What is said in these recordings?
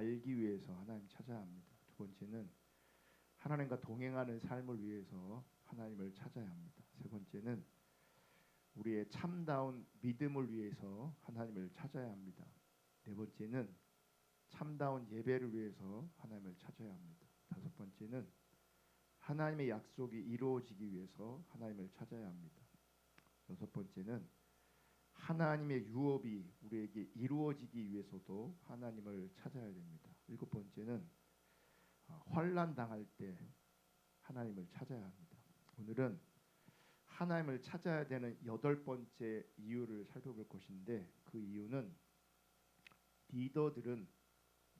알기 위해서 하나님 찾아야 합니다. 두 번째는 하나님과 동행하는 삶을 위해서 하나님을 찾아야 합니다. 세 번째는 우리의 참다운 믿음을 위해서 하나님을 찾아야 합니다. 네 번째는 참다운 예배를 위해서 하나님을 찾아야 합니다. 다섯 번째는 하나님의 약속이 이루어지기 위해서 하나님을 찾아야 합니다. 여섯 번째는 하나님의 유업이 우리에게 이루어지기 위해서도 하나님을 찾아야 됩니다. 일곱 번째는 환난 당할 때 하나님을 찾아야 합니다. 오늘은 하나님을 찾아야 되는 여덟 번째 이유를 살펴볼 것인데, 그 이유는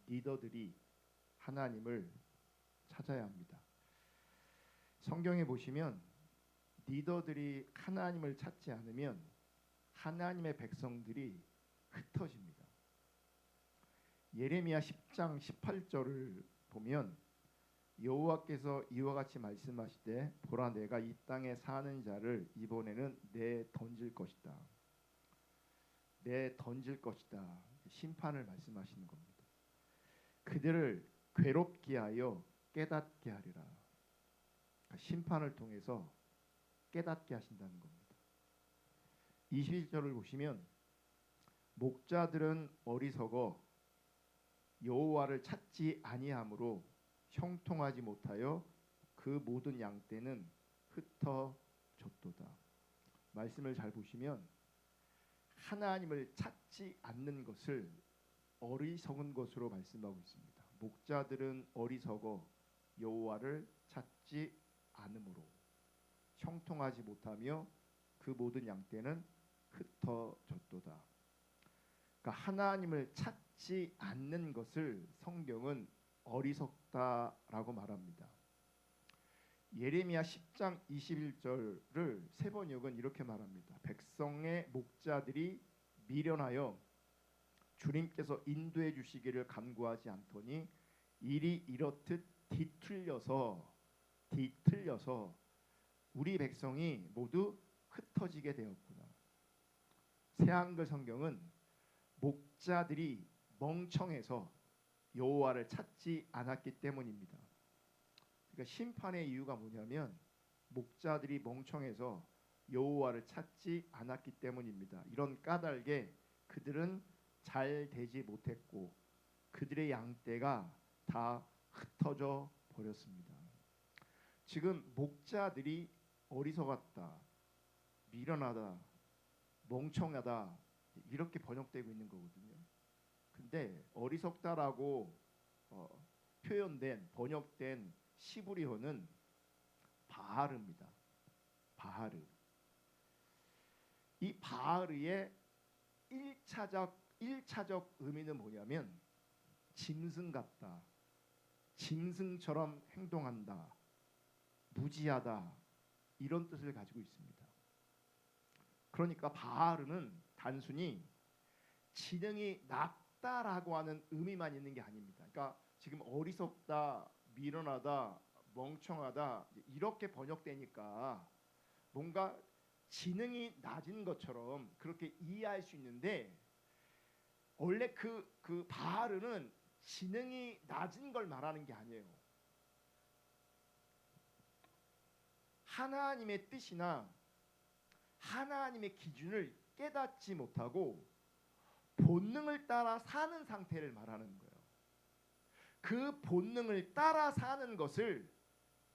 리더들이 하나님을 찾아야 합니다. 성경에 보시면 리더들이 하나님을 찾지 않으면 하나님의 백성들이 흩어집니다. 예레미야 10장 18절을 보면 여호와께서 이와 같이 말씀하시되 보라 내가 이 땅에 사는 자를 이번에는 내던질 것이다. 내던질 것이다. 심판을 말씀하시는 겁니다. 그들을 괴롭게 하여 깨닫게 하리라. 심판을 통해서 깨닫게 하신다는 겁니다. 21절을 보시면 목자들은 어리석어 여호와를 찾지 아니하므로 형통하지 못하여 그 모든 양떼는 흩어졌도다. 말씀을 잘 보시면 하나님을 찾지 않는 것을 어리석은 것으로 말씀하고 있습니다. 목자들은 어리석어 여호와를 찾지 않으므로 형통하지 못하며 그 모든 양떼는 흩어졌도다. 그러니까 하나님을 찾지 않는 것을 성경은 어리석다라고 말합니다. 예레미야 10장 21절을 세번역은 이렇게 말합니다. 백성의 목자들이 미련하여 주님께서 인도해 주시기를 간구하지 않더니 일이 이렇듯 뒤틀려서 우리 백성이 모두 흩어지게 되었구나. 새한글 성경은 목자들이 멍청해서 여호와를 찾지 않았기 때문입니다. 그러니까 심판의 이유가 뭐냐면 목자들이 멍청해서 여호와를 찾지 않았기 때문입니다. 이런 까닭에 그들은 잘 되지 못했고 그들의 양떼가 다 흩어져 버렸습니다. 지금 목자들이 어리석었다, 미련하다, 멍청하다 이렇게 번역되고 있는 거거든요. 근데 어리석다라고 번역된 시브리어는 바하르입니다. 바하르. 이 바하르의 1차적 의미는 뭐냐면 짐승 같다, 짐승처럼 행동한다, 무지하다 이런 뜻을 가지고 있습니다. 그러니까 바하르는 단순히 지능이 낮다라고 하는 의미만 있는 게 아닙니다. 그러니까 지금 어리석다, 미련하다, 멍청하다 이렇게 번역되니까 뭔가 지능이 낮은 것처럼 그렇게 이해할 수 있는데 원래 그 바하르는 지능이 낮은 걸 말하는 게 아니에요. 하나님의 뜻이나 하나님의 기준을 깨닫지 못하고 본능을 따라 사는 상태를 말하는 거예요. 그 본능을 따라 사는 것을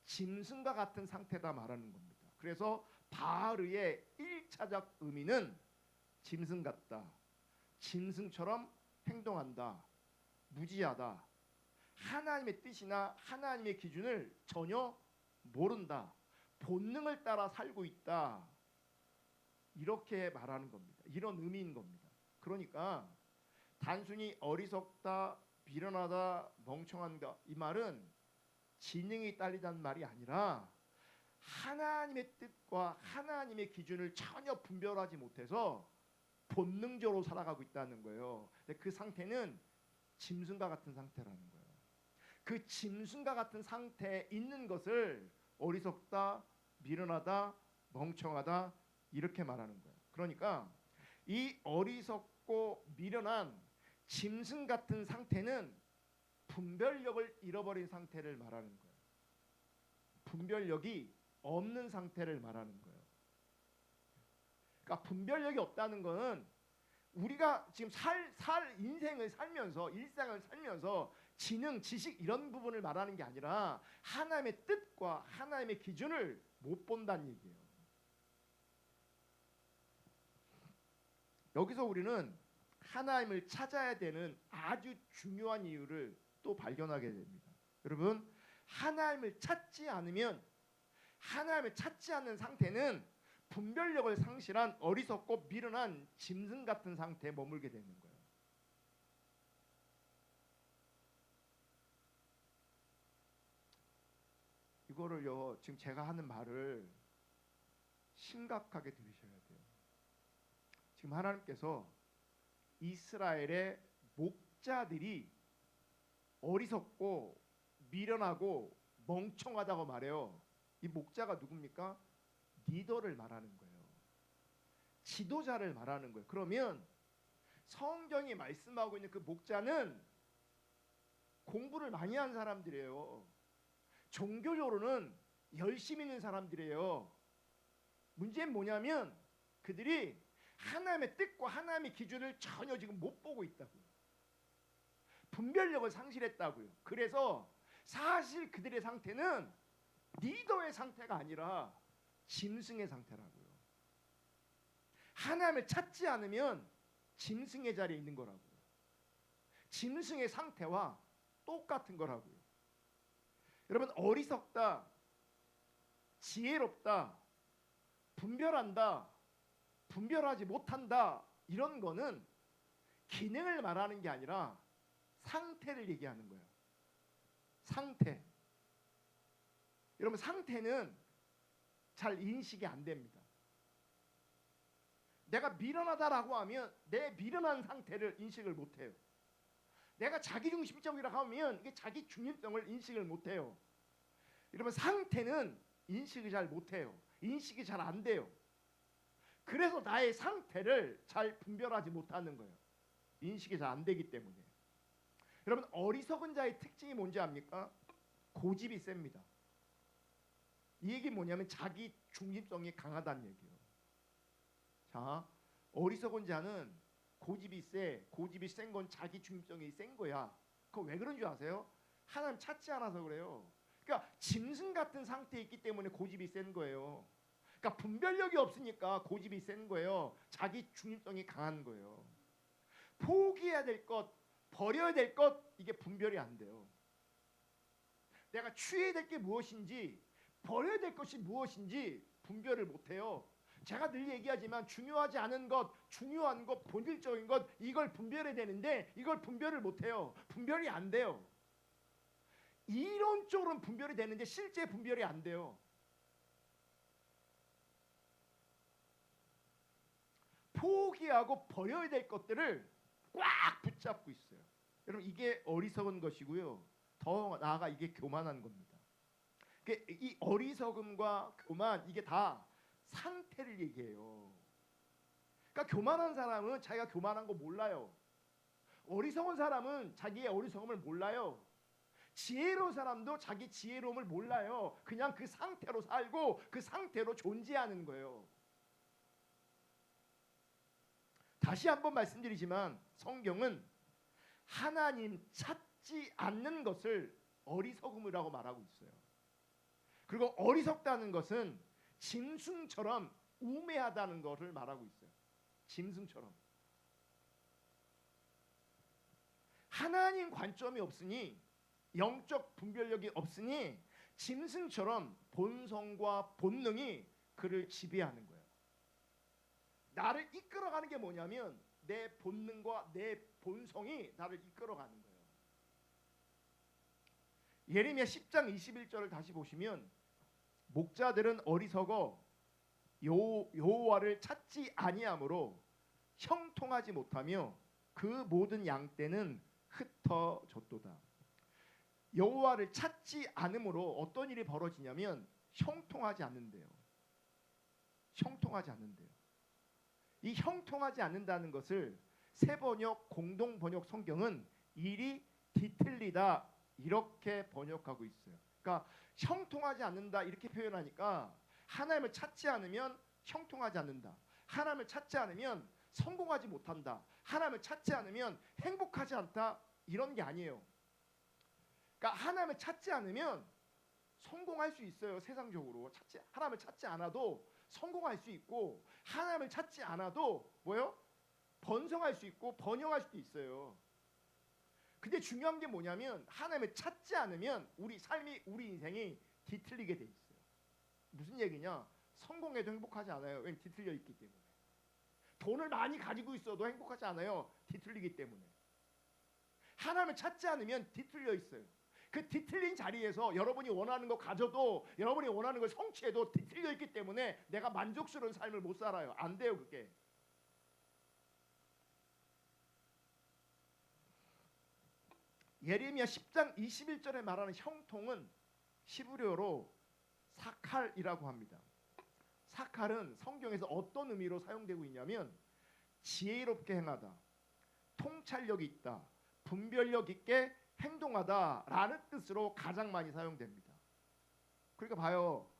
짐승과 같은 상태다 말하는 겁니다. 그래서 바하르의 1차적 의미는 짐승 같다, 짐승처럼 행동한다, 무지하다, 하나님의 뜻이나 하나님의 기준을 전혀 모른다, 본능을 따라 살고 있다 이렇게 말하는 겁니다. 이런 의미인 겁니다. 그러니까 단순히 어리석다, 미련하다, 멍청한다 이 말은 지능이 딸리다는 말이 아니라 하나님의 뜻과 하나님의 기준을 전혀 분별하지 못해서 본능적으로 살아가고 있다는 거예요. 근데 그 상태는 짐승과 같은 상태라는 거예요. 그 짐승과 같은 상태에 있는 것을 어리석다, 미련하다, 멍청하다 이렇게 말하는 거예요. 그러니까 이 어리석고 미련한 짐승 같은 상태는 분별력을 잃어버린 상태를 말하는 거예요. 분별력이 없는 상태를 말하는 거예요. 그러니까 분별력이 없다는 거는 우리가 지금 인생을 살면서 일상을 살면서 지능, 지식 이런 부분을 말하는 게 아니라 하나님의 뜻과 하나님의 기준을 못 본다는 얘기예요. 여기서 우리는 하나님을 찾아야 되는 아주 중요한 이유를 또 발견하게 됩니다. 여러분, 하나님을 찾지 않으면, 하나님을 찾지 않는 상태는 분별력을 상실한 어리석고 미련한 짐승 같은 상태에 머물게 되는 거예요. 이거를요, 지금 제가 하는 말을 심각하게 들으셔야 돼요. 지금 하나님께서 이스라엘의 목자들이 어리석고 미련하고 멍청하다고 말해요. 이 목자가 누굽니까? 리더를 말하는 거예요. 지도자를 말하는 거예요. 그러면 성경이 말씀하고 있는 그 목자는 공부를 많이 한 사람들이에요. 종교적으로는 열심히 있는 사람들이에요. 문제는 뭐냐면 그들이 하나님의 뜻과 하나님의 기준을 전혀 지금 못 보고 있다고요. 분별력을 상실했다고요. 그래서 사실 그들의 상태는 리더의 상태가 아니라 짐승의 상태라고요. 하나님을 찾지 않으면 짐승의 자리에 있는 거라고요. 짐승의 상태와 똑같은 거라고요. 여러분, 어리석다, 지혜롭다, 분별한다, 분별하지 못한다, 이런 거는 기능을 말하는 게 아니라 상태를 얘기하는 거예요. 상태. 여러분, 상태는 잘 인식이 안 됩니다. 내가 미련하다라고 하면 내 미련한 상태를 인식을 못해요. 내가 자기중심적이라고 하면 이게 자기 중심성을 인식을 못해요. 여러분, 상태는 인식을 잘 못해요. 인식이 잘 안 돼요. 그래서 나의 상태를 잘 분별하지 못하는 거예요. 인식이 잘 안 되기 때문에. 여러분, 어리석은 자의 특징이 뭔지 압니까? 고집이 셉니다. 이 얘기 뭐냐면 자기 중심성이 강하다는 얘기예요. 자, 어리석은 자는 고집이 세. 고집이 센 건 자기 중심성이 센 거야. 그거 왜 그런 줄 아세요? 하나님 찾지 않아서 그래요. 그러니까 짐승 같은 상태에 있기 때문에 고집이 센 거예요. 그러니까 분별력이 없으니까 고집이 센 거예요. 자기 중심성이 강한 거예요. 포기해야 될 것, 버려야 될 것, 이게 분별이 안 돼요. 내가 취해야 될 게 무엇인지, 버려야 될 것이 무엇인지 분별을 못 해요. 제가 늘 얘기하지만 중요하지 않은 것, 중요한 것, 본질적인 것, 이걸 분별해야 되는데 이걸 분별을 못 해요. 분별이 안 돼요. 이론적으로는 분별이 되는데 실제 분별이 안 돼요. 포기하고 버려야 될 것들을 꽉 붙잡고 있어요. 여러분, 이게 어리석은 것이고요. 더 나아가 이게 교만한 겁니다. 이 어리석음과 교만, 이게 다 상태를 얘기해요. 그러니까 교만한 사람은 자기가 교만한 거 몰라요. 어리석은 사람은 자기의 어리석음을 몰라요. 지혜로운 사람도 자기 지혜로움을 몰라요. 그냥 그 상태로 살고 그 상태로 존재하는 거예요. 다시 한번 말씀드리지만 성경은 하나님 찾지 않는 것을 어리석음이라고 말하고 있어요. 그리고 어리석다는 것은 짐승처럼 우매하다는 것을 말하고 있어요. 짐승처럼. 하나님 관점이 없으니, 영적 분별력이 없으니 짐승처럼 본성과 본능이 그를 지배하는 거예요. 나를 이끌어가는 게 뭐냐면 내 본능과 내 본성이 나를 이끌어가는 거예요. 예레미야 10장 21절을 다시 보시면 목자들은 어리석어 여호와를 찾지 아니하므로 형통하지 못하며 그 모든 양떼는 흩어졌도다. 여호와를 찾지 않으므로 어떤 일이 벌어지냐면 형통하지 않는데요. 형통하지 않는데요. 이 형통하지 않는다는 것을 새 번역, 공동 번역 성경은 일이 뒤틀리다 아니다 이렇게 번역하고 있어요. 그러니까 형통하지 않는다 이렇게 표현하니까 하나님을 찾지 않으면 형통하지 않는다. 하나님을 찾지 않으면 성공하지 못한다. 하나님을 찾지 않으면 행복하지 않다. 이런 게 아니에요. 그러니까 하나님을 찾지 않으면 성공할 수 있어요. 세상적으로 하나님을 찾지 않아도 성공할 수 있고, 하나님을 찾지 않아도 뭐요? 번성할 수 있고 번영할 수도 있어요. 근데 중요한 게 뭐냐면 하나님을 찾지 않으면 우리 삶이, 우리 인생이 뒤틀리게 돼 있어요. 무슨 얘기냐? 성공해도 행복하지 않아요. 왜냐면 뒤틀려 있기 때문에. 돈을 많이 가지고 있어도 행복하지 않아요. 뒤틀리기 때문에. 하나님을 찾지 않으면 뒤틀려 있어요. 그 뒤틀린 자리에서 여러분이 원하는 거 가져도, 여러분이 원하는 걸 성취해도 뒤틀려 있기 때문에 내가 만족스러운 삶을 못 살아요. 안 돼요, 그게. 예레미야 10장 21절에 말하는 형통은 히브리어로 사칼이라고 합니다. 사칼은 성경에서 어떤 의미로 사용되고 있냐면 지혜롭게 행하다, 통찰력 있다, 분별력 있게 행동하다라는 뜻으로 가장 많이 사용됩니다. 그러니까 봐요.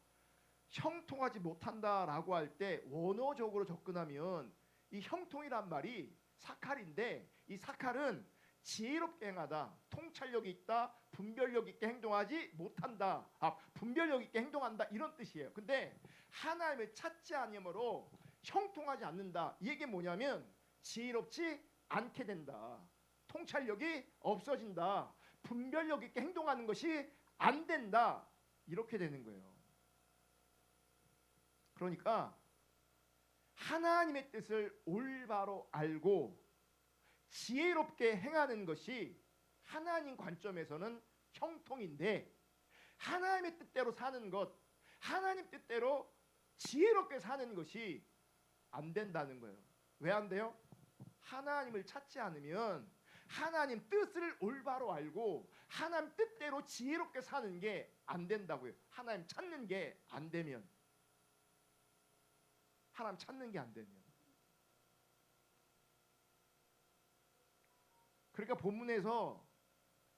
형통하지 못한다라고 할 때 원어적으로 접근하면 이 형통이란 말이 사칼인데, 이 사칼은 지혜롭게 행하다, 통찰력이 있다, 분별력 있게 행동하지 못한다, 분별력 있게 행동한다 이런 뜻이에요. 근데 하나님을 찾지 않으므로 형통하지 않는다. 이 얘기는 뭐냐면 지혜롭지 않게 된다, 통찰력이 없어진다, 분별력 있게 행동하는 것이 안 된다, 이렇게 되는 거예요. 그러니까 하나님의 뜻을 올바로 알고 지혜롭게 행하는 것이 하나님 관점에서는 형통인데, 하나님의 뜻대로 사는 것, 하나님 뜻대로 지혜롭게 사는 것이 안 된다는 거예요. 왜 안 돼요? 하나님을 찾지 않으면, 하나님 뜻을 올바로 알고 하나님 뜻대로 지혜롭게 사는 게 안 된다고요. 하나님 찾는 게 안 되면, 하나님 찾는 게 안 되면. 그러니까 본문에서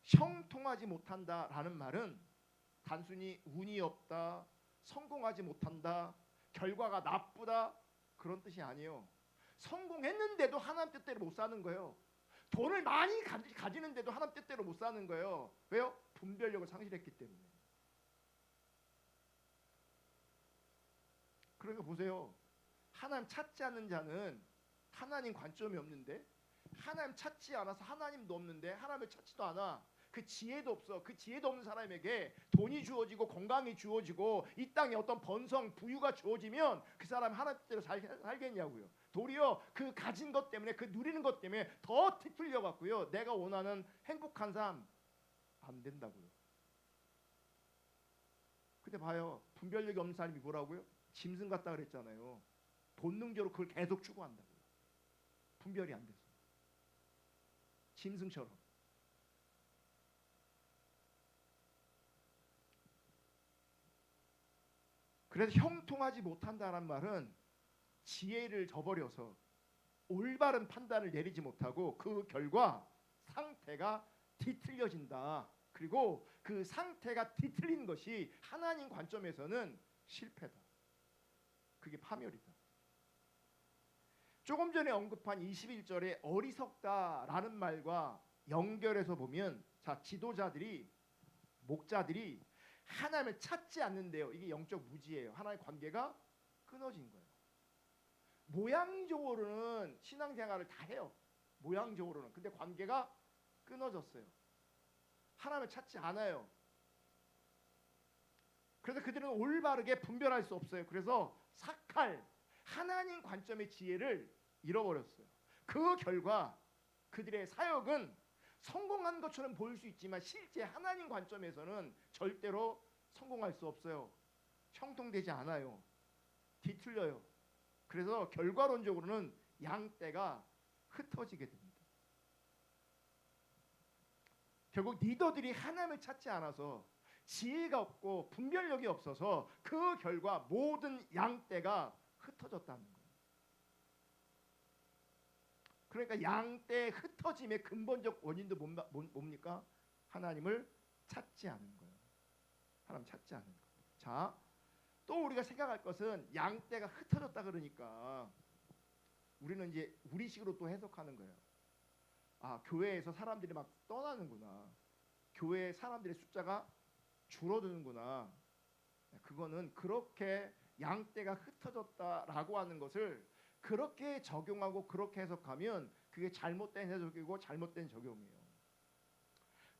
형통하지 못한다라는 말은 단순히 운이 없다, 성공하지 못한다, 결과가 나쁘다 그런 뜻이 아니에요. 성공했는데도 하나님 뜻대로 못 사는 거예요. 돈을 많이 가지는데도 하나님 뜻대로 못 사는 거예요. 왜요? 분별력을 상실했기 때문에. 그러니까 보세요. 하나님 찾지 않는 자는 하나님 관점이 없는데, 하나님 찾지 않아서 하나님도 없는데, 하나님을 찾지도 않아, 그 지혜도 없어. 그 지혜도 없는 사람에게 돈이 주어지고 건강이 주어지고 이 땅에 어떤 번성 부유가 주어지면 그 사람 하나님대로 살겠냐고요. 도리어 그 가진 것 때문에, 그 누리는 것 때문에 더 뒤틀려 갖고요, 내가 원하는 행복한 삶 안 된다고요. 근데 봐요, 분별력이 없는 사람이 뭐라고요? 짐승 같다 그랬잖아요. 본능적으로 그걸 계속 추구한다고요. 분별이 안 돼서 짐승처럼. 그래서 형통하지 못한다는 말은 지혜를 저버려서 올바른 판단을 내리지 못하고 그 결과 상태가 뒤틀려진다. 그리고 그 상태가 뒤틀린 것이 하나님 관점에서는 실패다. 그게 파멸이다. 조금 전에 언급한 21절에 어리석다라는 말과 연결해서 보면, 자, 지도자들이, 목자들이 하나님을 찾지 않는데요. 이게 영적 무지예요. 하나님의 관계가 끊어진 거예요. 모양적으로는 신앙생활을 다 해요. 모양적으로는. 근데 관계가 끊어졌어요. 하나님을 찾지 않아요. 그래서 그들은 올바르게 분별할 수 없어요. 그래서 사칼, 하나님 관점의 지혜를 잃어버렸어요. 그 결과 그들의 사역은 성공한 것처럼 보일 수 있지만 실제 하나님 관점에서는 절대로 성공할 수 없어요. 형통되지 않아요. 뒤틀려요. 그래서 결과론적으로는 양떼가 흩어지게 됩니다. 결국 리더들이 하나님을 찾지 않아서, 지혜가 없고 분별력이 없어서 그 결과 모든 양떼가 흩어졌다는 거예요. 그러니까 양떼 흩어짐의 근본적 원인도 뭡니까? 하나님을 찾지 않은 거예요. 하나님 찾지 않은 거. 자, 또 우리가 생각할 것은 양떼가 흩어졌다 그러니까 우리는 이제 우리식으로 또 해석하는 거예요. 아, 교회에서 사람들이 막 떠나는구나. 교회 사람들의 숫자가 줄어드는구나. 그거는 그렇게 양떼가 흩어졌다라고 하는 것을 그렇게 적용하고 그렇게 해석하면 그게 잘못된 해석이고 잘못된 적용이에요.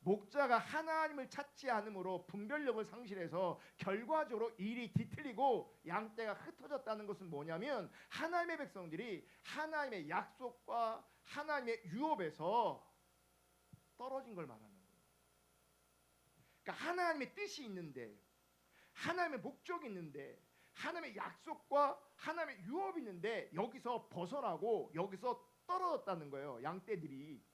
목자가 하나님을 찾지 않으므로 분별력을 상실해서 결과적으로 일이 뒤틀리고 양떼가 흩어졌다는 것은 뭐냐면 하나님의 백성들이 하나님의 약속과 하나님의 유업에서 떨어진 걸 말하는 거예요. 그러니까 하나님의 뜻이 있는데, 하나님의 목적이 있는데, 하나님의 약속과 하나님의 유업이 있는데 여기서 벗어나고 여기서 떨어졌다는 거예요. 양떼들이.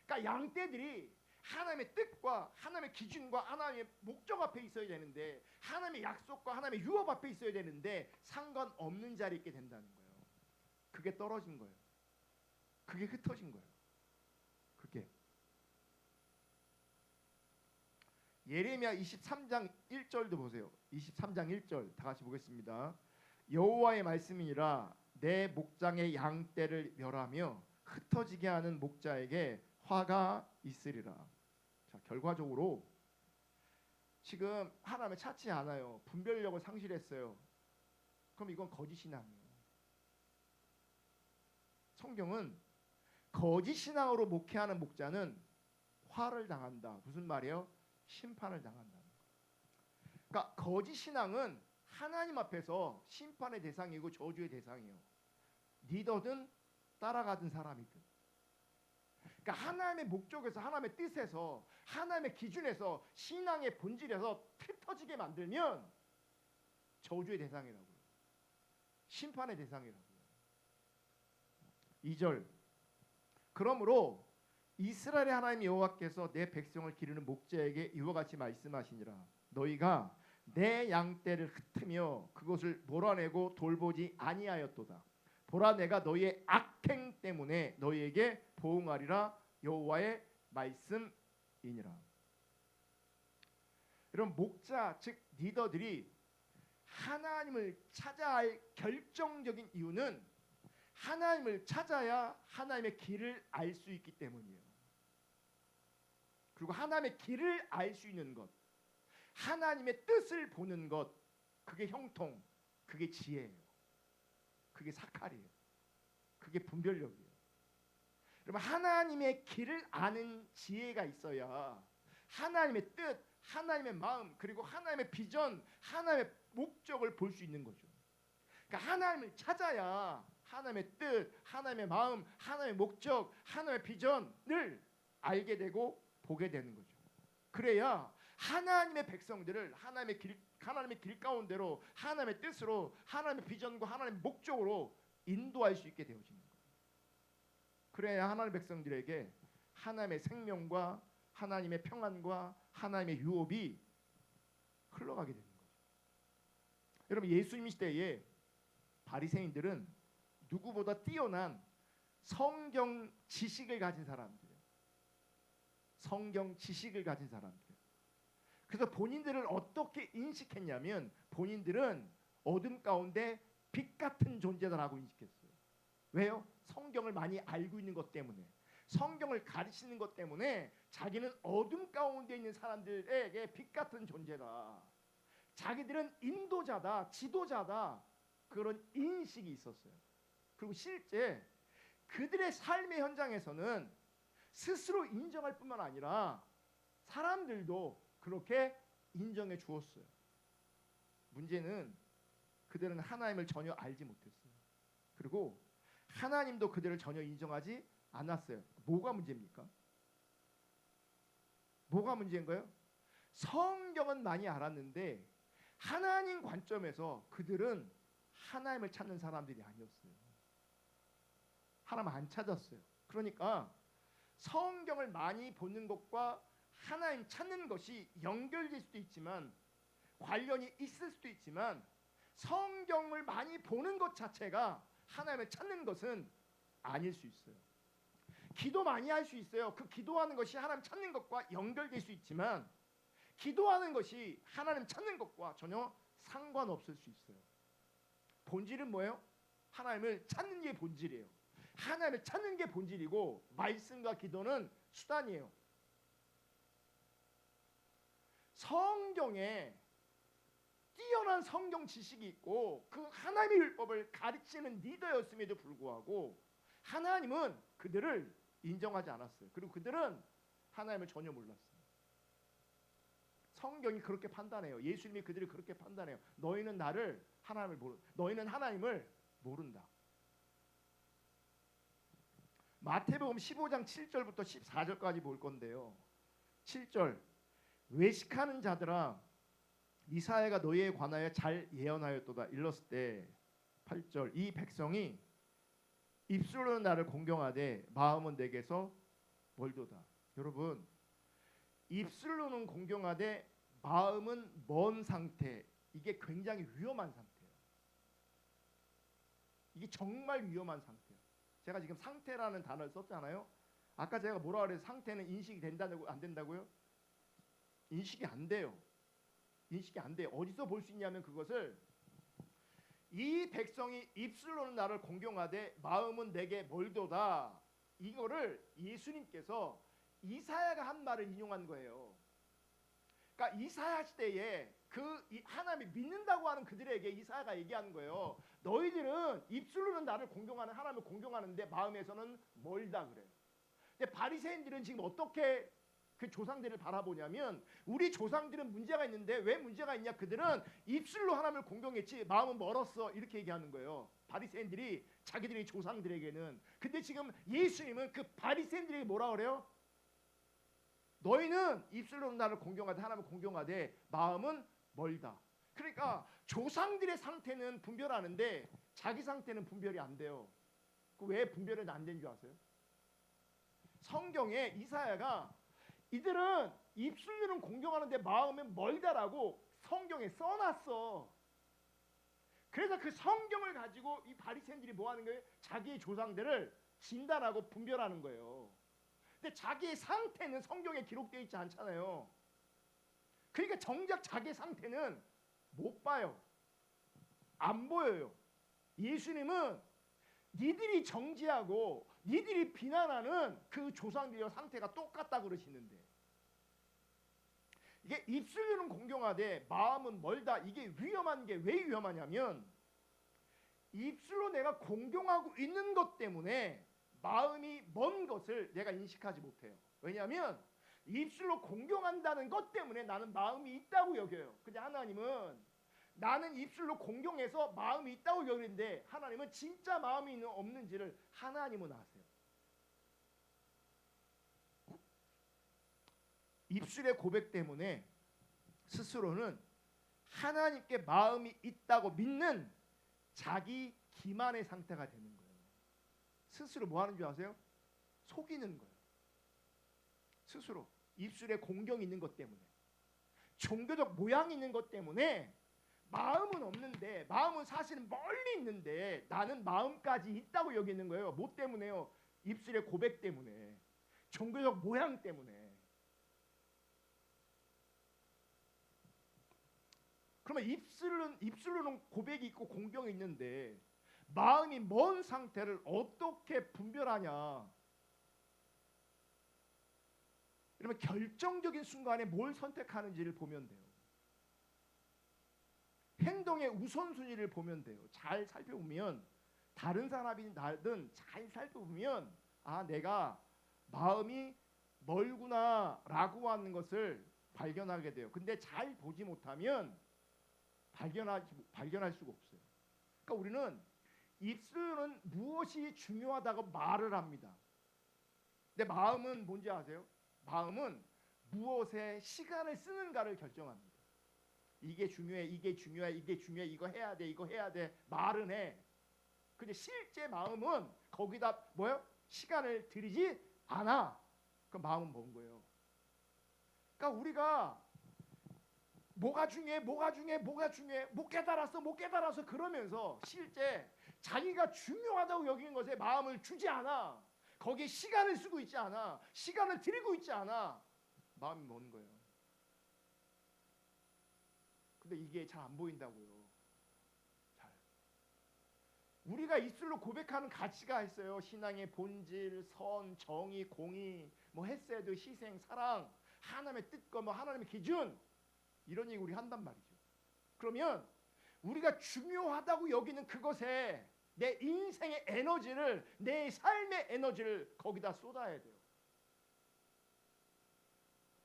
그러니까 양떼들이 하나님의 뜻과 하나님의 기준과 하나님의 목적 앞에 있어야 되는데, 하나님의 약속과 하나님의 유업 앞에 있어야 되는데 상관없는 자리에 있게 된다는 거예요. 그게 떨어진 거예요. 그게 흩어진 거예요. 그게 예레미야 23장 1절도 보세요. 23장 1절 다 같이 보겠습니다. 여호와의 말씀이니라 내 목장의 양떼를 멸하며 흩어지게 하는 목자에게 화가 있으리라. 자, 결과적으로 지금 하나님을 찾지 않아요. 분별력을 상실했어요. 그럼 이건 거짓 신앙이에요. 성경은 거짓 신앙으로 목회하는 목자는 화를 당한다. 무슨 말이에요? 심판을 당한다. 그러니까 거짓 신앙은 하나님 앞에서 심판의 대상이고 저주의 대상이에요. 리더든 따라가던 사람이든. 그러니까 하나님의 목적에서, 하나님의 뜻에서, 하나님의 기준에서, 신앙의 본질에서 흩어지게 만들면 저주의 대상이라고요. 심판의 대상이라고요. 2절 그러므로 이스라엘의 하나님 여호와께서 내 백성을 기르는 목자에게 이와 같이 말씀하시니라. 너희가 내 양떼를 흩으며 그것을 몰아내고 돌보지 아니하였도다. 보라, 내가 너희의 악행 때문에 너희에게 보응하리라. 여호와의 말씀이니라. 이런 목자 즉 리더들이 하나님을 찾아야 할 결정적인 이유는 하나님을 찾아야 하나님의 길을 알 수 있기 때문이에요. 그리고 하나님의 길을 알 수 있는 것, 하나님의 뜻을 보는 것, 그게 형통, 그게 지혜예요. 그게 사칼이에요. 그게 분별력이에요. 여러분, 하나님의 길을 아는 지혜가 있어야 하나님의 뜻, 하나님의 마음, 그리고 하나님의 비전, 하나님의 목적을 볼 수 있는 거죠. 그러니까 하나님을 찾아야 하나님의 뜻, 하나님의 마음, 하나님의 목적, 하나님의 비전을 알게 되고 보게 되는 거죠. 그래야 하나님의 백성들을 하나님의 길 가운데로, 하나님의 뜻으로, 하나님의 비전과 하나님의 목적으로 인도할 수 있게 되어지는 거예요. 그래야 하나님의 백성들에게 하나님의 생명과 하나님의 평안과 하나님의 유업이 흘러가게 되는 거죠. 여러분, 예수님 시대에 바리새인들은 누구보다 뛰어난 성경 지식을 가진 사람들이에요. 성경 지식을 가진 사람들. 그래서 본인들을 어떻게 인식했냐면 본인들은 어둠 가운데 빛 같은 존재다라고 인식했어요. 왜요? 성경을 많이 알고 있는 것 때문에, 성경을 가르치는 것 때문에 자기는 어둠 가운데 있는 사람들에게 빛 같은 존재다. 자기들은 인도자다, 지도자다. 그런 인식이 있었어요. 그리고 실제 그들의 삶의 현장에서는 스스로 인정할 뿐만 아니라 사람들도 그렇게 인정해 주었어요. 문제는 그들은 하나님을 전혀 알지 못했어요. 그리고 하나님도 그들을 전혀 인정하지 않았어요. 뭐가 문제입니까? 뭐가 문제인 거예요? 성경은 많이 알았는데 하나님 관점에서 그들은 하나님을 찾는 사람들이 아니었어요. 하나님 안 찾았어요. 그러니까 성경을 많이 보는 것과 하나님 찾는 것이 연결될 수도 있지만, 관련이 있을 수도 있지만, 성경을 많이 보는 것 자체가 하나님을 찾는 것은 아닐 수 있어요. 기도 많이 할 수 있어요. 그 기도하는 것이 하나님 찾는 것과 연결될 수 있지만 기도하는 것이 하나님 찾는 것과 전혀 상관없을 수 있어요. 본질은 뭐예요? 하나님을 찾는 게 본질이에요. 하나님을 찾는 게 본질이고 말씀과 기도는 수단이에요. 성경에 뛰어난 성경 지식이 있고 그 하나님의 율법을 가르치는 리더였음에도 불구하고 하나님은 그들을 인정하지 않았어요. 그리고 그들은 하나님을 전혀 몰랐어요. 성경이 그렇게 판단해요. 예수님이 그들을 그렇게 판단해요. 너희는 나를 너희는 하나님을 모른다. 마태복음 15장 7절부터 14절까지 볼 건데요. 7절 외식하는 자들아 이사야가 너희에 관하여 잘 예언하였도다. 일렀을 때 8절 이 백성이 입술로는 나를 공경하되 마음은 내게서 멀도다. 여러분 입술로는 공경하되 마음은 먼 상태, 이게 굉장히 위험한 상태예요. 이게 정말 위험한 상태예요. 제가 지금 상태라는 단어를 썼잖아요. 아까 제가 뭐라 그래서 상태는 인식이 된다고 안 된다고요? 인식이 안 돼요. 인식이 안 돼요. 어디서 볼 수 있냐면 그것을 이 백성이 입술로는 나를 공경하되 마음은 내게 멀도다. 이거를 예수님께서 이사야가 한 말을 인용한 거예요. 그러니까 이사야 시대에 그 하나님이 믿는다고 하는 그들에게 이사야가 얘기하는 거예요. 너희들은 입술로는 나를 공경하는 하나님을 공경하는데 마음에서는 멀다 그래요. 근데 바리새인들은 지금 어떻게 그 조상들을 바라보냐면 우리 조상들은 문제가 있는데 왜 문제가 있냐? 그들은 입술로 하나님을 공경했지 마음은 멀었어 이렇게 얘기하는 거예요. 바리새인들이 자기들의 조상들에게는. 근데 지금 예수님은 그 바리새인들에게 뭐라 그래요? 너희는 입술로는 나를 공경하되 하나님을 공경하되 마음은 멀다. 그러니까 조상들의 상태는 분별하는데 자기 상태는 분별이 안 돼요. 그 왜 분별이 안 되는 줄 아세요? 성경에 이사야가 이들은 입술로는 공경하는데 마음은 멀다라고 성경에 써놨어. 그래서 그 성경을 가지고 이 바리새인들이 뭐 하는 거예요? 자기의 조상들을 진단하고 분별하는 거예요. 근데 자기의 상태는 성경에 기록되어 있지 않잖아요. 그러니까 정작 자기의 상태는 못 봐요. 안 보여요. 예수님은 니들이 정죄하고 니들이 비난하는 그 조상들의 상태가 똑같다 그러시는데 이게 입술로는 공경하되 마음은 멀다. 이게 위험한 게 왜 위험하냐면 입술로 내가 공경하고 있는 것 때문에 마음이 먼 것을 내가 인식하지 못해요. 왜냐하면 입술로 공경한다는 것 때문에 나는 마음이 있다고 여겨요. 근데 하나님은 나는 입술로 공경해서 마음이 있다고 여기는데 하나님은 진짜 마음이 없는지를 하나님은 아세요. 입술의 고백 때문에 스스로는 하나님께 마음이 있다고 믿는 자기 기만의 상태가 되는 거예요. 스스로 뭐 하는 줄 아세요? 속이는 거예요. 스스로 입술에 공경이 있는 것 때문에 종교적 모양이 있는 것 때문에 마음은 없는데 마음은 사실은 멀리 있는데 나는 마음까지 있다고 여기는 거예요. 뭐 때문에요? 입술의 고백 때문에, 종교적 모양 때문에. 그러면 입술로는 고백이 있고 공경이 있는데 마음이 먼 상태를 어떻게 분별하냐? 그러면 결정적인 순간에 뭘 선택하는지를 보면 돼요. 행동의 우선순위를 보면 돼요. 잘 살펴보면 다른 사람이 나든 잘 살펴보면 아 내가 마음이 멀구나라고 하는 것을 발견하게 돼요. 근데 잘 보지 못하면 발견할 수가 없어요. 그러니까 우리는 입술은 무엇이 중요하다고 말을 합니다. 근데 마음은 뭔지 아세요? 마음은 무엇에 시간을 쓰는가를 결정합니다. 이게 중요해, 이게 중요해, 이게 중요해, 이거 해야 돼, 이거 해야 돼 말은 해. 근데 실제 마음은 거기다 뭐요? 시간을 들이지 않아. 그 마음은 뭔 거예요? 그러니까 우리가 뭐가 중요해, 뭐가 중요해, 뭐가 중요해, 못 깨달았어 그러면서 실제 자기가 중요하다고 여기는 것에 마음을 주지 않아. 거기에 시간을 쓰고 있지 않아. 시간을 들이고 있지 않아. 마음이 먼 거예요. 근데 이게 잘 안 보인다고요. 잘. 우리가 입술로 고백하는 가치가 있어요. 신앙의 본질, 선, 정의, 공의, 뭐 헤세드, 희생, 사랑, 하나님의 뜻과 뭐 하나님의 기준, 이런 얘기 우리 한단 말이죠. 그러면 우리가 중요하다고 여기는 그것에 내 인생의 에너지를, 내 삶의 에너지를 거기다 쏟아야 돼요.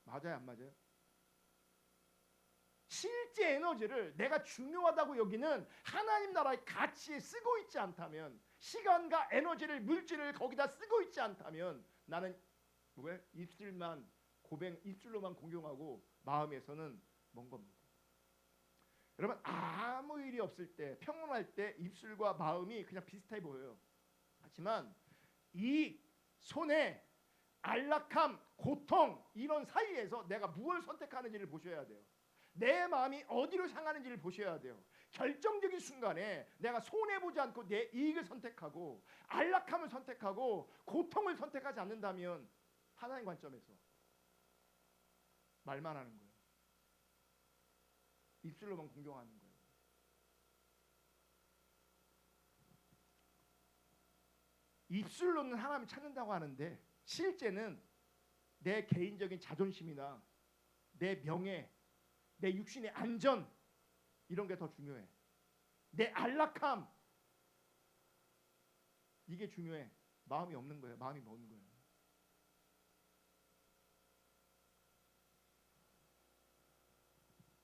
맞아요, 안 맞아요? 실제 에너지를 내가 중요하다고 여기는 하나님 나라의 가치에 쓰고 있지 않다면, 시간과 에너지를, 물질을 거기다 쓰고 있지 않다면, 나는 왜 입술만 고백, 입술로만 공경하고 마음에서는 먼 겁니다. 여러분, 아무 일이 없을 때, 평온할 때 입술과 마음이 그냥 비슷해 보여요. 하지만 이 손해, 안락함, 고통, 이런 사이에서 내가 무엇을 선택하는지를 보셔야 돼요. 내 마음이 어디로 향하는지를 보셔야 돼요. 결정적인 순간에 내가 손해보지 않고 내 이익을 선택하고 안락함을 선택하고 고통을 선택하지 않는다면 하나님 관점에서 말만 하는 거예요. 입술로만 공경하는 거예요. 입술로는 하나님을 찾는다고 하는데 실제는 내 개인적인 자존심이나 내 명예, 내 육신의 안전, 이런 게 더 중요해. 내 안락함, 이게 중요해. 마음이 없는 거예요. 마음이 먼 거예요.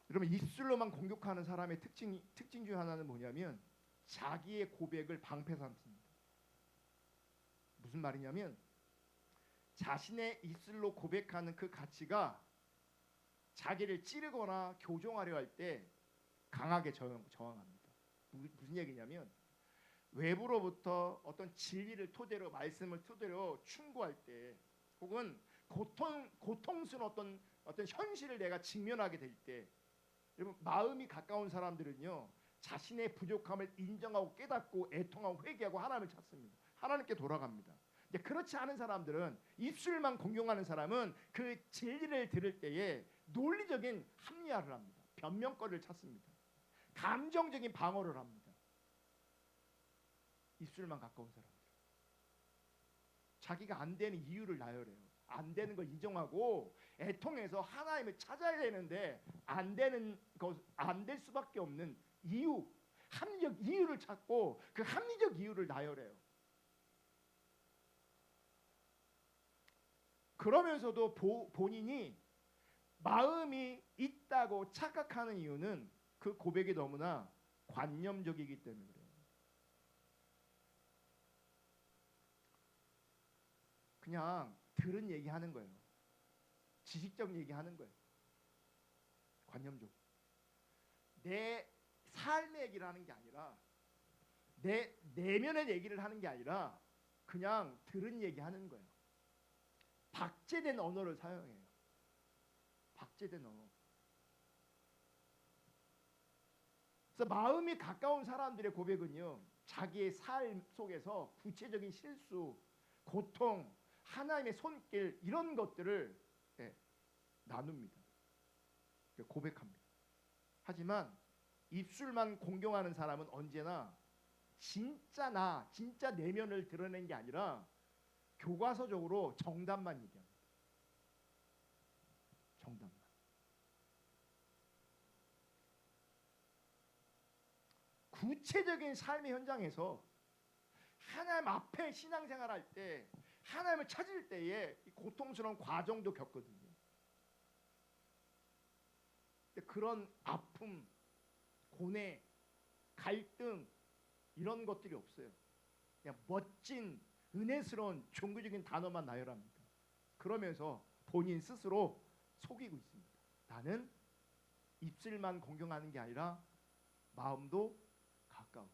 여러분, 입술로만 공격하는 사람의 특징 중 하나는 뭐냐면 자기의 고백을 방패 삼습니다. 무슨 말이냐면 자신의 입술로 고백하는 그 가치가 자기를 찌르거나 교정하려 할 때 강하게 저항합니다. 무슨 얘기냐면 외부로부터 어떤 진리를 토대로, 말씀을 토대로 충고할 때, 혹은 고통스러운 어떤 현실을 내가 직면하게 될 때, 여러분, 마음이 가까운 사람들은요 자신의 부족함을 인정하고 깨닫고 애통하고 회개하고 하나님을 찾습니다. 하나님께 돌아갑니다. 근데 그렇지 않은 사람들은, 입술만 공경하는 사람은 그 진리를 들을 때에 논리적인 합리화를 합니다. 변명거리를 찾습니다. 감정적인 방어를 합니다. 입술만 가까운 사람들, 자기가 안 되는 이유를 나열해요. 안 되는 걸 인정하고 애통해서 하나님을 찾아야 되는데 안 되는 것, 안 될 수밖에 없는 이유, 합리적 이유를 찾고 그 합리적 이유를 나열해요. 그러면서도 본인이 마음이 있다고 착각하는 이유는 그 고백이 너무나 관념적이기 때문에 그래요. 그냥 들은 얘기 하는 거예요. 지식적 얘기 하는 거예요. 관념적. 내 삶의 얘기를 하는 게 아니라, 내 내면의 얘기를 하는 게 아니라 그냥 들은 얘기 하는 거예요. 박제된 언어를 사용해요. 박제된 언어. 그래서 마음이 가까운 사람들의 고백은요, 자기의 삶 속에서 구체적인 실수, 고통, 하나님의 손길, 이런 것들을 나눕니다. 고백합니다. 하지만 입술만 공경하는 사람은 언제나 진짜 내면을 드러낸 게 아니라 교과서적으로 정답만 얘기합니다. 정답만. 구체적인 삶의 현장에서 하나님 앞에 신앙생활할 때, 하나님을 찾을 때에 고통스러운 과정도 겪거든요. 근데 그런 아픔, 고뇌, 갈등, 이런 것들이 없어요. 그냥 멋진 은혜스러운 종교적인 단어만 나열합니다. 그러면서 본인 스스로 속이고 있습니다. 나는 입술만 공경하는 게 아니라 마음도 가까워.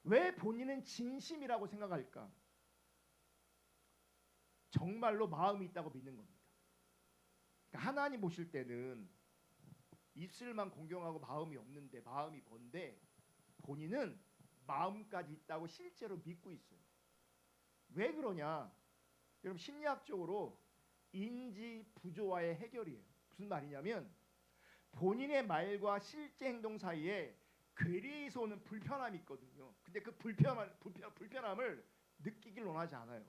왜 본인은 진심이라고 생각할까? 정말로 마음이 있다고 믿는 겁니다. 그러니까 하나님 보실 때는 입술만 공경하고 마음이 없는데, 마음이 뭔데, 본인은 마음까지 있다고 실제로 믿고 있어요. 왜 그러냐? 여러분 심리학적으로 인지 부조화의 해결이에요. 무슨 말이냐면 본인의 말과 실제 행동 사이에 괴리에서 오는 불편함이 있거든요. 근데 그 불편함을 느끼길 원하지 않아요.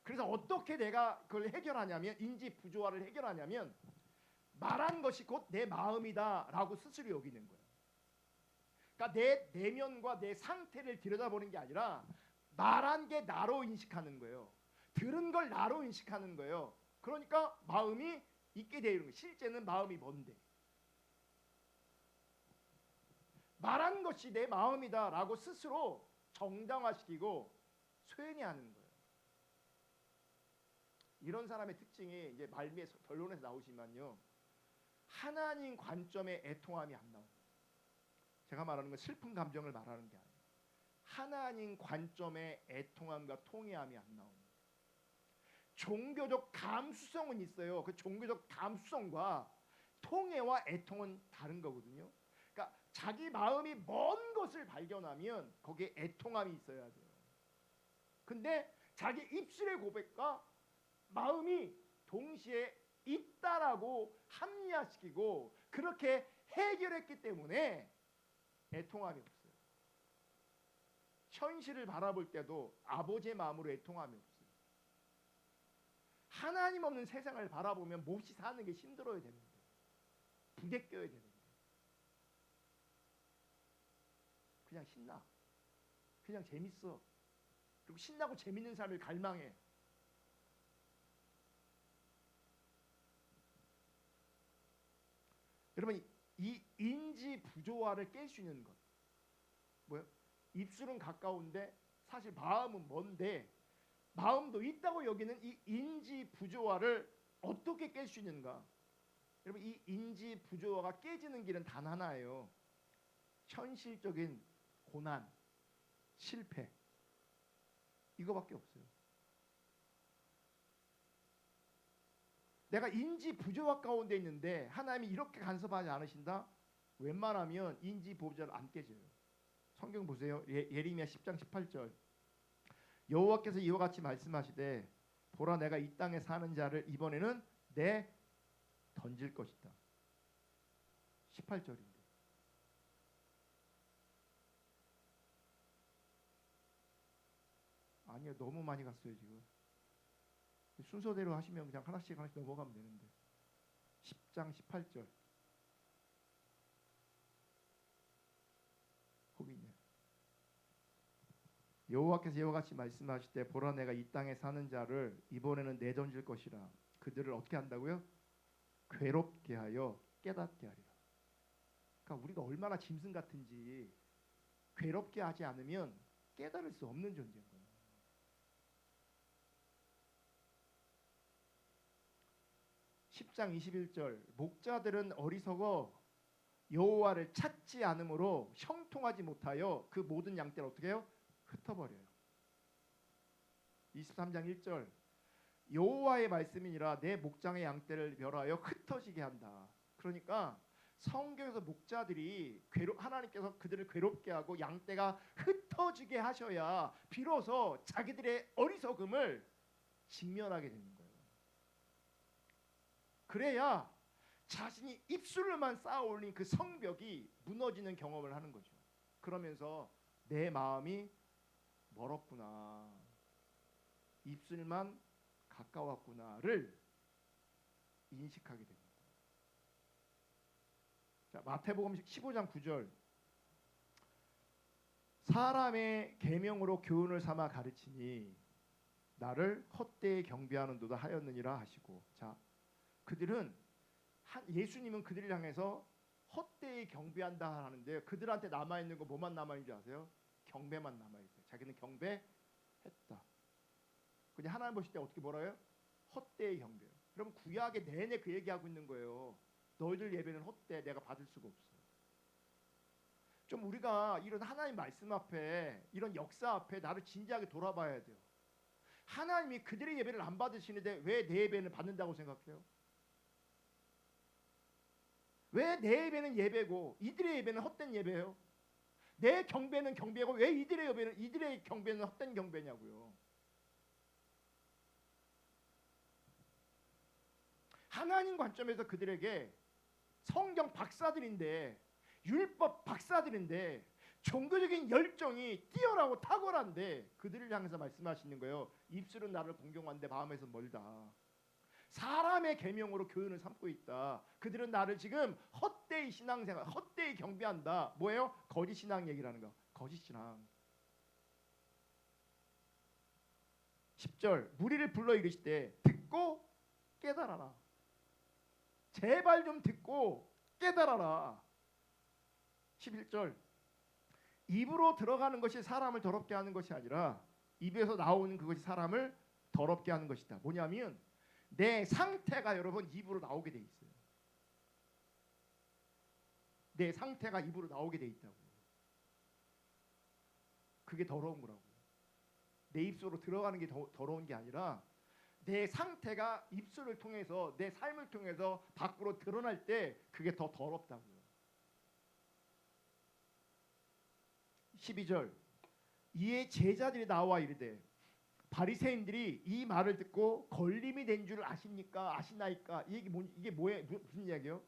그래서 어떻게 내가 그걸 해결하냐면 인지 부조화를 해결하냐면 말한 것이 곧 내 마음이다라고 스스로 여기는 거예요. 그러니까 내 내면과 내 상태를 들여다보는 게 아니라 말한 게 나로 인식하는 거예요. 들은 걸 나로 인식하는 거예요. 그러니까 마음이 있게 되는 거예요. 실제는 마음이 뭔데? 말한 것이 내 마음이다라고 스스로 정당화시키고 쇠뇌하는 거예요. 이런 사람의 특징이 이제 말미에 결론에서 나오지만요. 하나님 관점의 애통함이 안 나옵니다. 제가 말하는 건 슬픈 감정을 말하는 게 아니에요. 하나님 관점의 애통함과 통회함이 안 나옵니다. 종교적 감수성은 있어요. 그 종교적 감수성과 통회와 애통은 다른 거거든요. 그러니까 자기 마음이 먼 것을 발견하면 거기에 애통함이 있어야 돼요. 근데 자기 입술의 고백과 마음이 동시에 있다라고 합리화시키고 그렇게 해결했기 때문에 애통함이 없어요. 현실을 바라볼 때도 아버지의 마음으로 애통함이 없어요. 하나님 없는 세상을 바라보면 몹시 사는 게 힘들어야 되는데 부대껴야 되는데 그냥 신나. 그냥 재밌어. 그리고 신나고 재밌는 삶을 갈망해. 여러분 이 인지 부조화를 깰 수 있는 것 뭐요? 입술은 가까운데 사실 마음은 먼데 마음도 있다고 여기는 이 인지 부조화를 어떻게 깰 수 있는가? 여러분 이 인지 부조화가 깨지는 길은 단 하나예요. 현실적인 고난, 실패 이거밖에 없어요. 내가 인지 부조화 가운데 있는데 하나님이 이렇게 간섭하지 않으신다? 웬만하면 인지 부조화를 안 깨져요. 성경 보세요. 예레미야 10장 18절. 여호와께서 이와 같이 말씀하시되 보라 내가 이 땅에 사는 자를 이번에는 내 던질 것이다. 18절인데. 아니요. 너무 많이 갔어요, 지금. 순서대로 하시면 그냥 하나씩 넘어가면 되는데. 10장 18절. 거기 있네. 여호와께서 이와 같이 말씀하시되 보라 내가 이 땅에 사는 자를 이번에는 내던질 것이라. 그들을 어떻게 한다고요? 괴롭게 하여 깨닫게 하리라. 그러니까 우리가 얼마나 짐승 같은지 괴롭게 하지 않으면 깨달을 수 없는 존재인 거예요. 10장 21절 목자들은 어리석어 여호와를 찾지 않으므로 형통하지 못하여 그 모든 양떼를 어떻게 해요? 흩어버려요. 23장 1절 여호와의 말씀이니라 내 목장의 양떼를 멸하여 흩어지게 한다. 그러니까 성경에서 목자들이 하나님께서 그들을 괴롭게 하고 양떼가 흩어지게 하셔야 비로소 자기들의 어리석음을 직면하게 되는 거예요. 그래야 자신이 입술로만 쌓아올린 그 성벽이 무너지는 경험을 하는 거죠. 그러면서 내 마음이 멀었구나, 입술만 가까웠구나를 인식하게 됩니다. 자, 마태복음 15장 9절 사람의 계명으로 교훈을 삼아 가르치니 나를 헛되이 경배하는도다 하였느니라 하시고, 자 그들은 예수님은 그들을 향해서 헛되이 경배한다 하는데 그들한테 남아있는 거 뭐만 남아있는 줄 아세요? 경배만 남아있어요. 자기는 경배했다. 근데 하나님 보실 때 어떻게 뭐라 해요? 헛되이 경배요. 그럼 구약에 내내 그 얘기하고 있는 거예요. 너희들 예배는 헛되, 내가 받을 수가 없어. 좀 우리가 이런 하나님 말씀 앞에, 이런 역사 앞에 나를 진지하게 돌아봐야 돼요. 하나님이 그들의 예배를 안 받으시는데 왜 내 예배는 받는다고 생각해요? 왜 내 예배는 예배고 이들의 예배는 헛된 예배예요? 내 경배는 경배고 왜 이들의 경배는 헛된 경배냐고요. 하나님 관점에서 그들에게 성경 박사들인데, 율법 박사들인데, 종교적인 열정이 뛰어나고 탁월한데 그들을 향해서 말씀하시는 거예요. 입술은 나를 공경하는데 마음에서 멀다. 사람의 계명으로 교훈을 삼고 있다. 그들은 나를 지금 헛되이 신앙생활, 헛되이 경배한다. 뭐예요? 거짓 신앙 얘기라는 거. 거짓 신앙. 10절 무리를 불러 이르시되 듣고 깨달아라. 제발 좀 듣고 깨달아라. 11절 입으로 들어가는 것이 사람을 더럽게 하는 것이 아니라 입에서 나오는 그것이 사람을 더럽게 하는 것이다. 뭐냐면 내 상태가 여러분 입으로 나오게 돼 있어요. 내 상태가 입으로 나오게 돼 있다고. 그게 더러운 거라고. 내 입술로 들어가는 게 더러운 게 아니라 내 상태가 입술을 통해서 내 삶을 통해서 밖으로 드러날 때 그게 더 더럽다고요. 12절 이에 제자들이 나와 이르되 바리새인들이 이 말을 듣고 걸림이 된 줄 아십니까? 아시나이까? 이게 뭐예요? 무슨 이야기예요?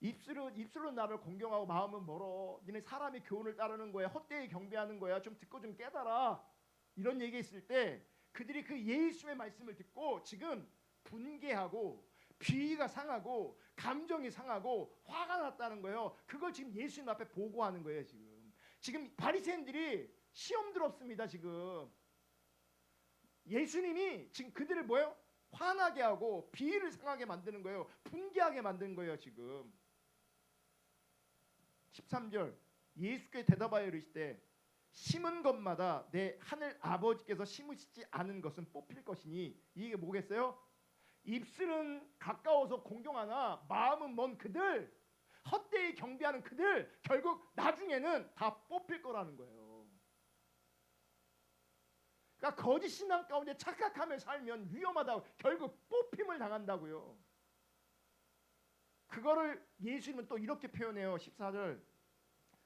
입술로 나를 공경하고 마음은 멀어. 너네 사람의 교훈을 따르는 거야. 헛되이 경배하는 거야. 좀 듣고 좀 깨달아. 이런 얘기했을 때 그들이 그 예수의 말씀을 듣고 지금 분개하고 비위가 상하고 감정이 상하고 화가 났다는 거예요. 그걸 지금 예수님 앞에 보고하는 거예요. 지금 바리새인들이 시험 들었습니다. 지금 예수님이 지금 그들을 뭐예요? 화나게 하고 비위를 상하게 만드는 거예요. 분개하게 만드는 거예요. 지금 13절 예수께 대답하여 이르시되 심은 것마다 내 하늘 아버지께서 심으시지 않은 것은 뽑힐 것이니 이게 뭐겠어요? 입술은 가까워서 공경하나 마음은 먼 그들, 헛되이 경배하는 그들 결국 나중에는 다 뽑힐 거라는 거예요. 그러니까 거짓 신앙 가운데 착각하며 살면 위험하다고, 결국 뽑힘을 당한다고요. 그거를 예수님은 또 이렇게 표현해요. 14절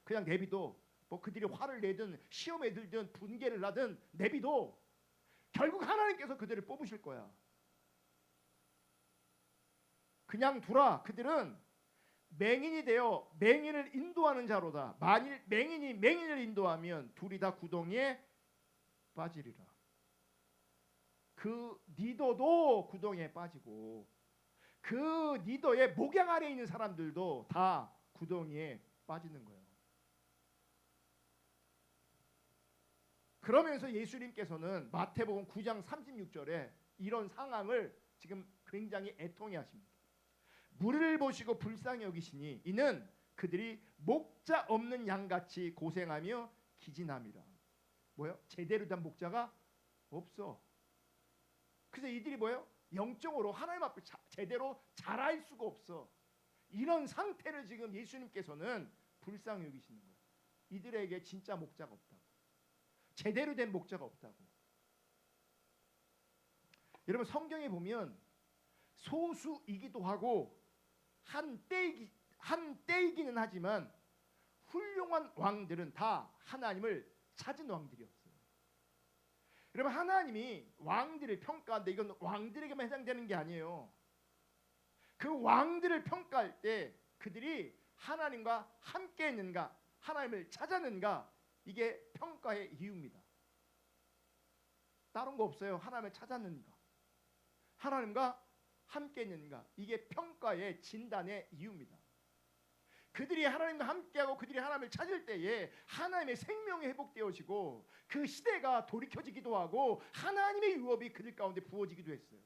그냥 내비도 뭐 그들이 화를 내든 시험에 들든 분개를 하든 내비도 결국 하나님께서 그들을 뽑으실 거야. 그냥 두라. 그들은 맹인이 되어 맹인을 인도하는 자로다. 만일 맹인이 맹인을 인도하면 둘이 다 구덩이에 빠지리라. 그 리더도 구덩이에 빠지고 그 리더의 목양 아래에 있는 사람들도 다 구덩이에 빠지는 거예요. 그러면서 예수님께서는 마태복음 9장 36절에 이런 상황을 지금 굉장히 애통해 하십니다. 무리를 보시고 불쌍히 여기시니 이는 그들이 목자 없는 양같이 고생하며 기진함이라. 뭐요? 제대로 된 목자가 없어. 그래서 이들이 뭐예요? 영적으로 하나님 앞에 제대로 자랄 수가 없어. 이런 상태를 지금 예수님께서는 불쌍히 여기시는 거예요. 이들에게 진짜 목자가 없다고. 제대로 된 목자가 없다고. 여러분 성경에 보면 소수이기도 하고 한때이기는 하지만 훌륭한 왕들은 다 하나님을 찾은 왕들이었어요. 여러분 하나님이 왕들을 평가하는데 이건 왕들에게만 해당되는 게 아니에요. 그 왕들을 평가할 때 그들이 하나님과 함께 했는가, 하나님을 찾았는가, 이게 평가의 이유입니다. 다른 거 없어요. 하나님을 찾았는가, 하나님과 함께 했는가, 이게 평가의 진단의 이유입니다. 그들이 하나님과 함께하고 그들이 하나님을 찾을 때에 하나님의 생명이 회복되어지고 그 시대가 돌이켜지기도 하고 하나님의 유업이 그들 가운데 부어지기도 했어요.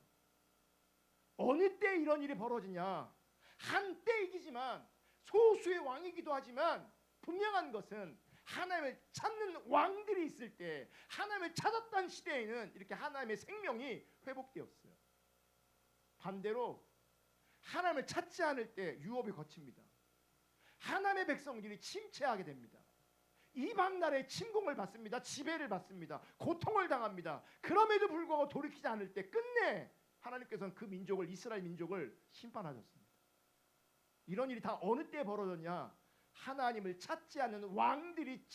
어느 때 이런 일이 벌어지냐? 한때이기지만 소수의 왕이기도 하지만 분명한 것은 하나님을 찾는 왕들이 있을 때, 하나님을 찾았던 시대에는 이렇게 하나님의 생명이 회복되었어요. 반대로 하나님을 찾지 않을 때 유업이 거칩니다. 하나님의 백성들이 침체하게 됩니다. 이방 나라의 침공을 받습니다. 지배를 받습니다. 고통을 당합니다. 그럼에도 불구하고 돌이키지 않을 때 끝내 하나님께서는 그 민족을, 이스라엘 민족을 심판하셨습니다. 이런 일이 다 어느 때 벌어졌냐? 하나님을 찾지 않는 왕들이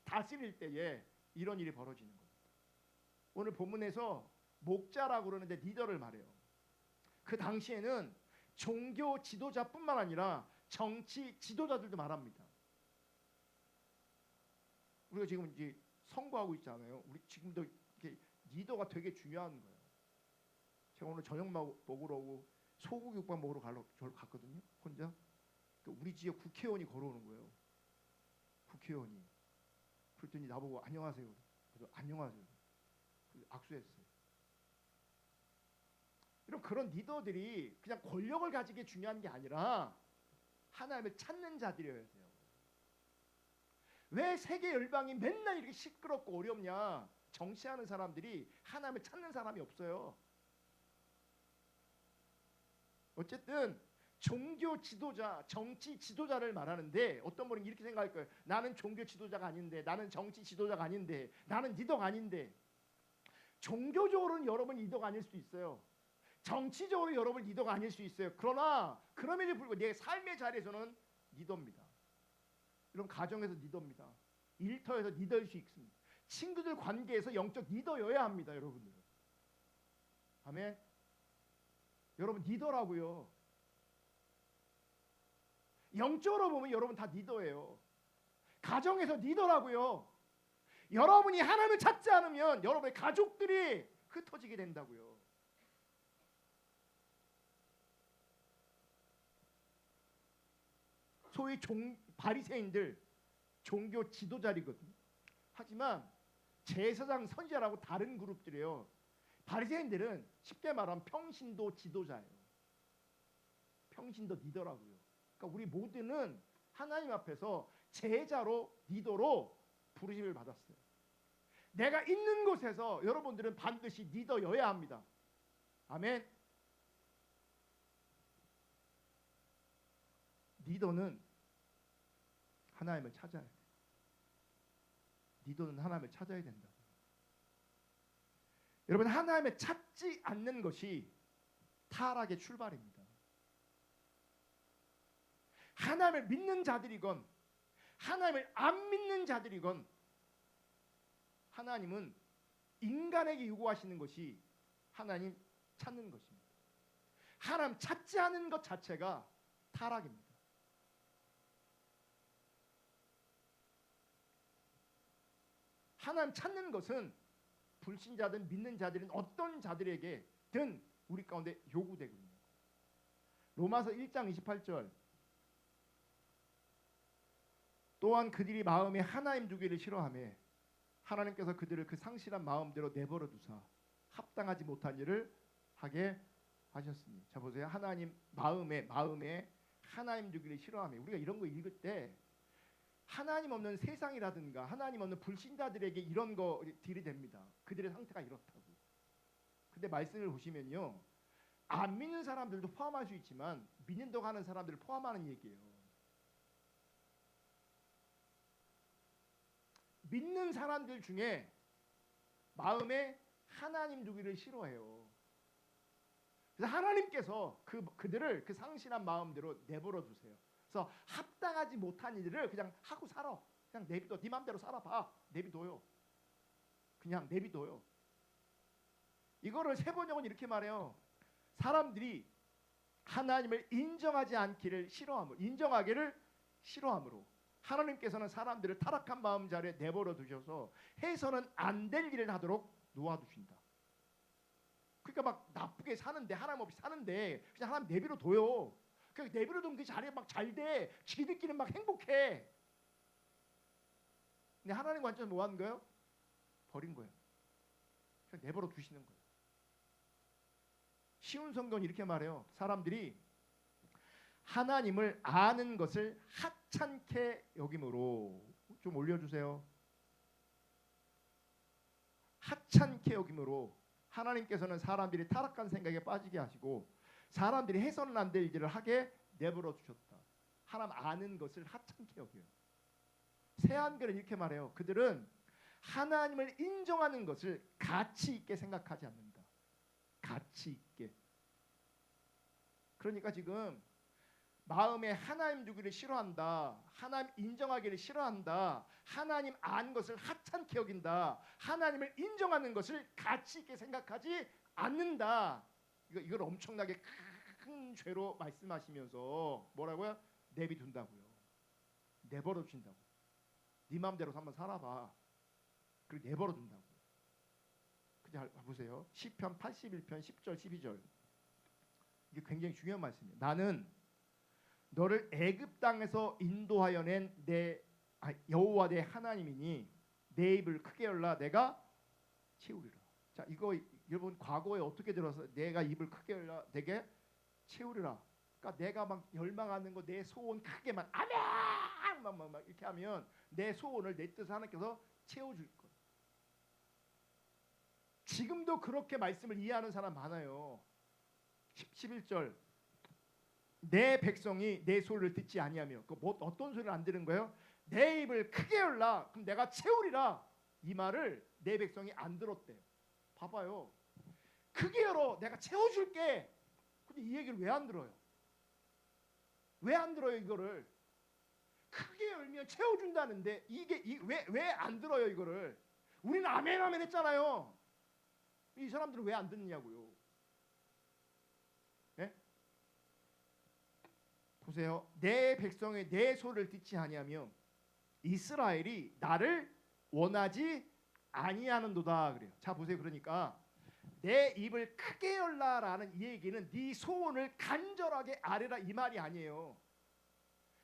다스릴 때에 이런 일이 벌어지는 겁니다. 오늘 본문에서 목자라고 그러는데 리더를 말해요. 그 당시에는 종교 지도자뿐만 아니라 정치 지도자들도 말합니다. 우리가 지금 이제 선거하고 있잖아요. 우리 지금도 이렇게 리더가 되게 중요한 거예요. 제가 오늘 저녁 먹으러 오고 소고기 국밥 먹으러 갔거든요. 혼자. 우리 지역 국회의원이 걸어오는 거예요. 국회의원이. 그랬더니 나보고 안녕하세요. 그래서 안녕하세요. 악수했어요. 이런 그런 리더들이 그냥 권력을 가지게 중요한 게 아니라 하나님을 찾는 자들이어야 돼요. 왜 세계 열방이 맨날 이렇게 시끄럽고 어렵냐? 정치하는 사람들이 하나님을 찾는 사람이 없어요. 어쨌든 종교 지도자, 정치 지도자를 말하는데 어떤 분은 이렇게 생각할 거예요. 나는 종교 지도자가 아닌데, 나는 정치 지도자가 아닌데, 나는 리더가 아닌데. 종교적으로는 여러분 리더가 아닐 수 있어요. 정치적으로 여러분 리더가 아닐 수 있어요. 그러나 그럼에도 불구하고 내 삶의 자리에서는 리더입니다. 여러분 가정에서 리더입니다. 일터에서 리더일 수 있습니다. 친구들 관계에서 영적 리더여야 합니다. 여러분들. 아멘. 여러분 리더라고요. 영적으로 보면 여러분 다 리더예요. 가정에서 리더라고요. 여러분이 하나님을 찾지 않으면 여러분의 가족들이 흩어지게 된다고요. 소위 바리새인들 종교 지도자리거든요. 하지만 제사장 선지자라고 다른 그룹들이에요. 바리새인들은 쉽게 말하면 평신도 지도자예요. 평신도 리더라고요. 그러니까 우리 모두는 하나님 앞에서 제자로 리더로 부르심을 받았어요. 내가 있는 곳에서 여러분들은 반드시 리더여야 합니다. 아멘. 리더는 하나님을 찾아야 돼요. 리더는 하나님을 찾아야 된다. 여러분 하나님을 찾지 않는 것이 타락의 출발입니다. 하나님을 믿는 자들이건 하나님을 안 믿는 자들이건 하나님은 인간에게 요구하시는 것이 하나님 찾는 것입니다. 하나님 찾지 않은 것 자체가 타락입니다. 하나님 찾는 것은 불신자든 믿는 자들은 어떤 자들에게든 우리 가운데 요구되거든요. 로마서 1장 28절 또한 그들이 마음에 하나님 두기를 싫어하며 하나님께서 그들을 그 상실한 마음대로 내버려 두사 합당하지 못한 일을 하게 하셨으니. 자 보세요. 하나님 마음에 하나님 두기를 싫어하며. 우리가 이런 거 읽을 때 하나님 없는 세상이라든가 하나님 없는 불신자들에게 이런 거 들이댑니다. 그들의 상태가 이렇다고. 근데 말씀을 보시면요, 안 믿는 사람들도 포함할 수 있지만 믿는다고 하는 사람들을 포함하는 얘기예요. 믿는 사람들 중에 마음에 하나님 두기를 싫어해요. 그래서 하나님께서 그들을 그 상실한 마음대로 내버려 두세요. 그래서 합당하지 못한 일을 그냥 하고 살아. 그냥 내비둬. 네 맘대로 살아봐. 내비둬요. 그냥 내비둬요. 이거를 세번역은 이렇게 말해요. 사람들이 하나님을 인정하지 않기를 싫어함으로, 인정하기를 싫어함으로 하나님께서는 사람들을 타락한 마음 자리에 내버려 두셔서 해서는 안 될 일을 하도록 놓아두신다. 그러니까 막 나쁘게 사는데, 하나님 없이 사는데 그냥 하나님 내버려 둬요. 그 내버려 두면 그 자리에 막 잘 돼. 지들끼리 막 행복해. 근데 하나님 관점은 뭐 하는 거예요? 버린 거예요. 그냥 내버려 두시는 거예요. 쉬운 성경은 이렇게 말해요. 사람들이 하나님을 아는 것을 하찮게 여김으로. 좀 올려주세요. 하찮게 여김으로 하나님께서는 사람들이 타락한 생각에 빠지게 하시고 사람들이 해서는 안 될 일을 하게 내버려 두셨다. 하나님 아는 것을 하찮게 여겨요. 새한글은 이렇게 말해요. 그들은 하나님을 인정하는 것을 가치 있게 생각하지 않는다. 가치 있게. 그러니까 지금 마음에 하나님 두기를 싫어한다. 하나님 인정하기를 싫어한다. 하나님 아는 것을 하찮게 여긴다. 하나님을 인정하는 것을 가치 있게 생각하지 않는다. 이걸 엄청나게 큰 죄로 말씀하시면서 뭐라고요? 내비둔다고요. 내버려 두신다고. 네 마음대로 한번 살아봐. 그리고 내버려 둔다고. 그냥 보세요. 시편 81편 10절 12절. 이게 굉장히 중요한 말씀이에요. 나는 너를 애굽 땅에서 인도하여 낸 내 여호와 내 하나님이니 내 입을 크게 열라 내가 채우리라. 자, 이거 여러분 과거에 어떻게 들어서 내가 입을 크게 열라 내게 채우리라. 그러니까 내가 막 열망하는 거 내 소원 크게 막 아멘 막 이렇게 하면 내 소원을 내 뜻을 하나님께서 채워줄 거예요. 지금도 그렇게 말씀을 이해하는 사람 많아요. 11절 내 백성이 내 소리를 듣지 아니하며 뭐 어떤 소리를 안 들은 거예요? 내 입을 크게 열라 그럼 내가 채우리라. 이 말을 내 백성이 안 들었대요. 봐봐요. 크게 열어 내가 채워줄게. 근데 이 얘기를 왜 안 들어요? 왜 안 들어요 이거를? 크게 열면 채워준다는데 이게 왜 안 들어요 이거를? 우리는 아멘 아멘 했잖아요. 이 사람들은 왜 안 듣느냐고요? 네? 보세요. 내 백성의 내 소리를 듣지 아니하며 이스라엘이 나를 원하지 아니하는도다 그래요. 자 보세요. 그러니까 내 입을 크게 열라라는 이 얘기는 네 소원을 간절하게 아뢰라 이 말이 아니에요.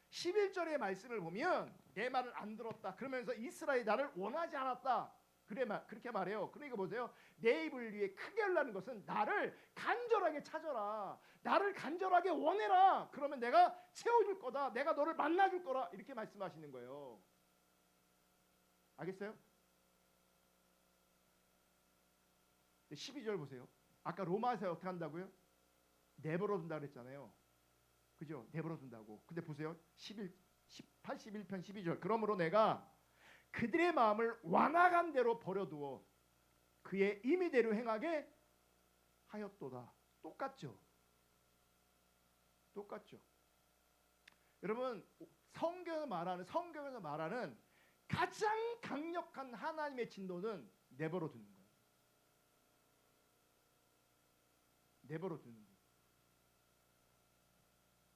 11절의 말씀을 보면 내 말을 안 들었다. 그러면서 이스라엘이 나를 원하지 않았다. 그렇게 말해요. 그러니까 보세요. 내 입을 위해 크게 열라는 것은 나를 간절하게 찾아라. 나를 간절하게 원해라. 그러면 내가 채워줄 거다. 내가 너를 만나줄 거라. 이렇게 말씀하시는 거예요. 알겠어요? 12절 보세요. 아까 로마서에 어떻게 한다고요? 내버려 둔다 그랬잖아요. 그죠? 내버려 둔다고. 근데 보세요. 81편 12절. 그러므로 내가 그들의 마음을 완악한 대로 버려두어 그의 임의대로 행하게 하였도다. 똑같죠? 똑같죠? 여러분 성경에서 말하는 가장 강력한 하나님의 진도는 내버려 두는 거예요. 내버려 두는 거예요.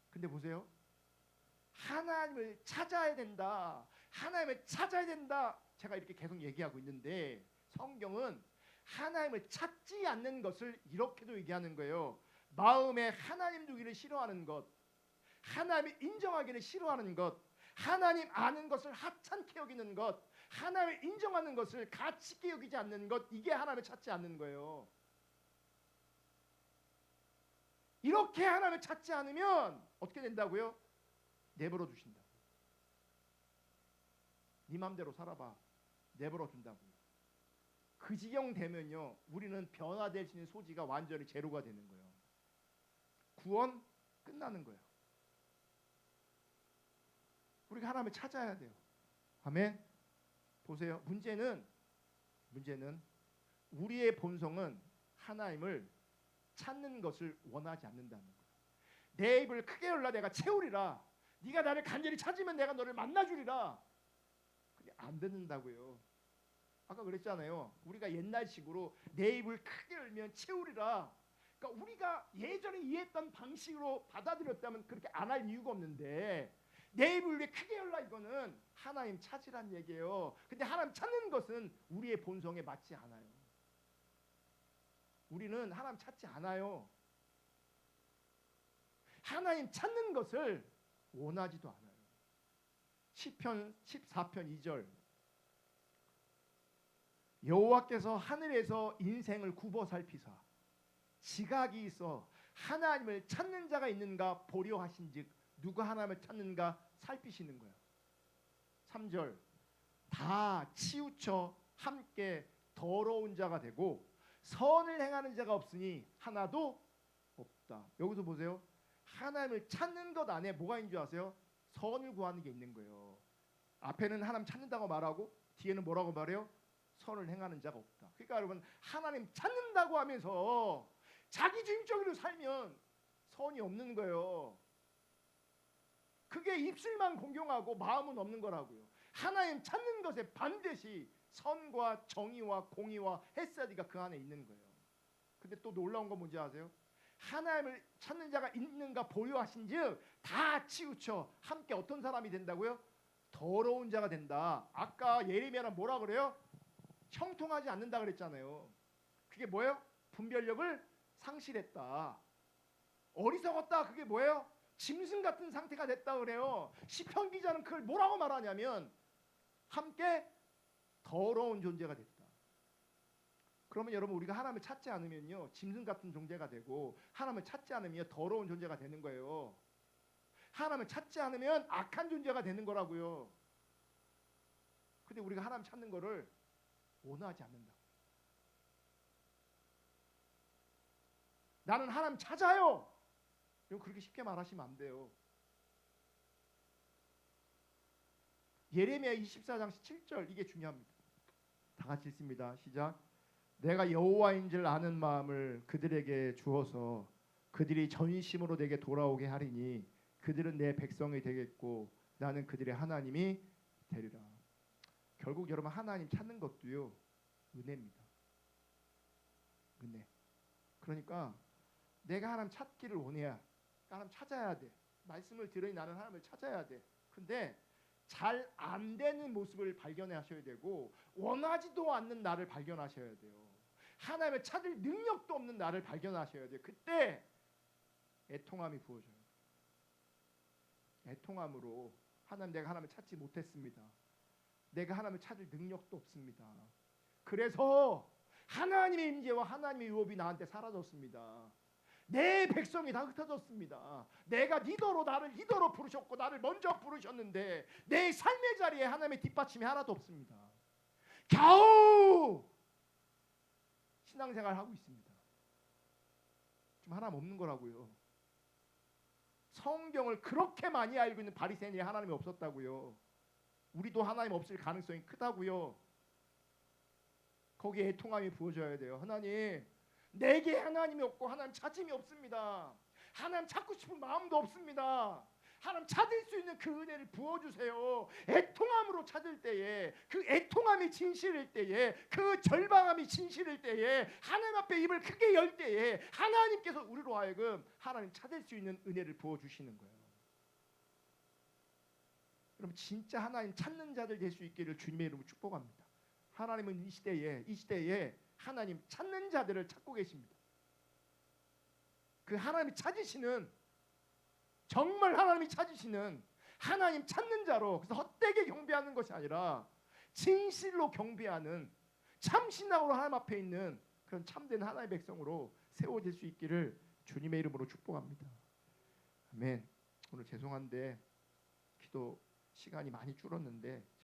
근데 보세요. 하나님을 찾아야 된다. 하나님을 찾아야 된다. 제가 이렇게 계속 얘기하고 있는데 성경은 하나님을 찾지 않는 것을 이렇게도 얘기하는 거예요. 마음에 하나님 두기를 싫어하는 것, 하나님을 인정하기를 싫어하는 것, 하나님 아는 것을 하찮게 여기는 것, 하나님을 인정하는 것을 가치 있게 여기지 않는 것, 이게 하나님을 찾지 않는 거예요. 이렇게 하나님을 찾지 않으면 어떻게 된다고요? 내버려 두신다. 네 맘대로 살아봐. 내버려 둔다고요. 그 지경 되면요, 우리는 변화될 수 있는 소지가 완전히 제로가 되는 거예요. 구원 끝나는 거예요. 우리가 하나님을 찾아야 돼요. 아멘. 보세요. 문제는 우리의 본성은 하나님을 찾는 것을 원하지 않는다는 거예요. 내 입을 크게 열라 내가 채우리라. 네가 나를 간절히 찾으면 내가 너를 만나주리라. 근데 안 듣는다고요. 아까 그랬잖아요. 우리가 옛날식으로 내 입을 크게 열면 채우리라. 그러니까 우리가 예전에 이해했던 방식으로 받아들였다면 그렇게 안 할 이유가 없는데 내 입을 왜 크게 열라 이거는 하나님 찾으란 얘기예요. 근데 하나님 찾는 것은 우리의 본성에 맞지 않아요. 우리는 하나님 찾지 않아요. 하나님 찾는 것을 원하지도 않아요. 시편 14편 2절 여호와께서 하늘에서 인생을 굽어 살피사 지각이 있어 하나님을 찾는 자가 있는가 보려 하신즉 누가 하나님을 찾는가 살피시는 거예요. 3절 다 치우쳐 함께 더러운 자가 되고 선을 행하는 자가 없으니 하나도 없다. 여기서 보세요. 하나님을 찾는 것 안에 뭐가 있는 줄 아세요? 선을 구하는 게 있는 거예요. 앞에는 하나님 찾는다고 말하고 뒤에는 뭐라고 말해요? 선을 행하는 자가 없다. 그러니까 여러분 하나님 찾는다고 하면서 자기 중심적으로 살면 선이 없는 거예요. 그게 입술만 공경하고 마음은 없는 거라고요. 하나님 찾는 것에 반드시 선과 정의와 공의와 햇사디가 그 안에 있는 거예요. 근데 또 놀라운 건 뭔지 아세요? 하나님을 찾는 자가 있는가 보유하신즉 다 치우쳐 함께 어떤 사람이 된다고요? 더러운 자가 된다. 아까 예레미야는 뭐라 그래요? 형통하지 않는다 그랬잖아요. 그게 뭐예요? 분별력을 상실했다. 어리석었다. 그게 뭐예요? 짐승 같은 상태가 됐다 그래요. 시편 기자는 그걸 뭐라고 말하냐면 함께 더러운 존재가 됐다. 그러면 여러분 우리가 하나님을 찾지 않으면요 짐승 같은 존재가 되고 하나님을 찾지 않으면 더러운 존재가 되는 거예요. 하나님을 찾지 않으면 악한 존재가 되는 거라고요. 근데 우리가 하나님 찾는 거를 원하지 않는다. 나는 하나님 찾아요. 여러분 그렇게 쉽게 말하시면 안 돼요. 예레미야 24장 7절 이게 중요합니다. 다 같이 읽습니다. 시작. 내가 여호와인 줄 아는 마음을 그들에게 주어서 그들이 전심으로 내게 돌아오게 하리니 그들은 내 백성이 되겠고 나는 그들의 하나님이 되리라. 결국 여러분 하나님 찾는 것도요 은혜입니다. 은혜. 그러니까 내가 하나님 찾기를 원해야 하나님 찾아야 돼. 말씀을 들으니 나는 하나님을 찾아야 돼. 근데 잘 안 되는 모습을 발견하셔야 되고 원하지도 않는 나를 발견하셔야 돼요. 하나님을 찾을 능력도 없는 나를 발견하셔야 돼요. 그때 애통함이 부어져요. 애통함으로 하나님 내가 하나님을 찾지 못했습니다. 내가 하나님을 찾을 능력도 없습니다. 그래서 하나님의 임재와 하나님의 유업이 나한테 사라졌습니다. 내 백성이 다 흩어졌습니다. 내가 리더로 나를 리더로 부르셨고 나를 먼저 부르셨는데 내 삶의 자리에 하나님의 뒷받침이 하나도 없습니다. 겨우 신앙생활을 하고 있습니다. 좀 하나님 없는 거라고요. 성경을 그렇게 많이 알고 있는 바리새인이 하나님이 없었다고요. 우리도 하나님 없을 가능성이 크다고요. 거기에 애통함이 부어져야 돼요. 하나님 내게 하나님이 없고 하나님 찾음이 없습니다. 하나님 찾고 싶은 마음도 없습니다. 하나님 찾을 수 있는 그 은혜를 부어주세요. 애통함으로 찾을 때에 그 애통함이 진실일 때에 그 절망함이 진실일 때에 하나님 앞에 입을 크게 열 때에 하나님께서 우리로 하여금 하나님 찾을 수 있는 은혜를 부어주시는 거예요. 여러분 진짜 하나님 찾는 자들 될 수 있기를 주님의 이름으로 축복합니다. 하나님은 이 시대에 하나님 찾는 자들을 찾고 계십니다. 그 하나님이 찾으시는 정말 하나님이 찾으시는 하나님 찾는 자로 그래서 헛되게 경배하는 것이 아니라 진실로 경배하는 참신앙으로 하나님 앞에 있는 그런 참된 하나님의 백성으로 세워질 수 있기를 주님의 이름으로 축복합니다. 아멘. 오늘 죄송한데 기도 시간이 많이 줄었는데